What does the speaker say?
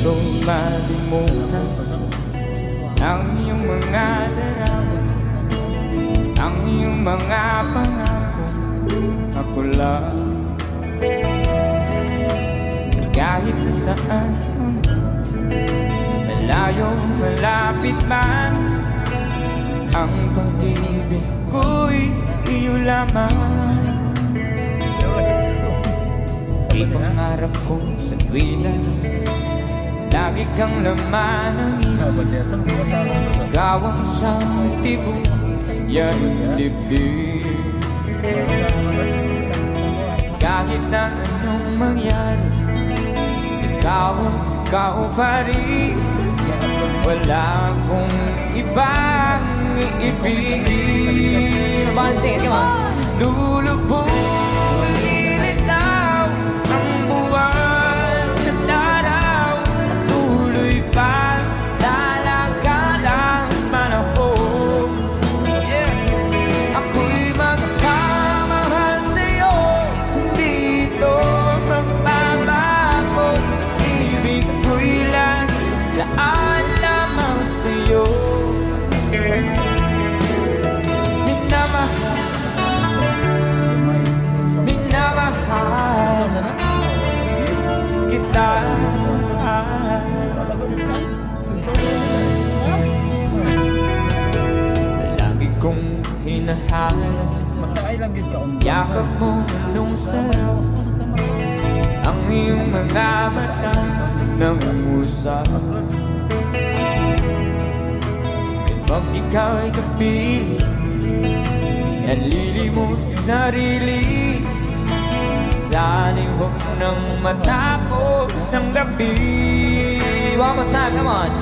ko malimutan ang iyong mga larawan, ang iyong mga pangako. Ako lang, at kahit nasaan ka man, malayo malapit man, ang pag-ibig ko'y iyo lamang. Ipangarap ko sa tuwina, lagi kang laman ng isip. Ikaw ang isang tibok, yan ang dibdib. Kahit na anong mangyari, ikaw pa rin. Wala akong ibang iibigin. Lulubog lagi kong hinahal, yakap mo nung sarap, ang iyong mga mata nangungusap. Kapag ikaw ay kapiling, nalilimot sarili, sana'y huwag nang matapos ang gabi. One more time, come on.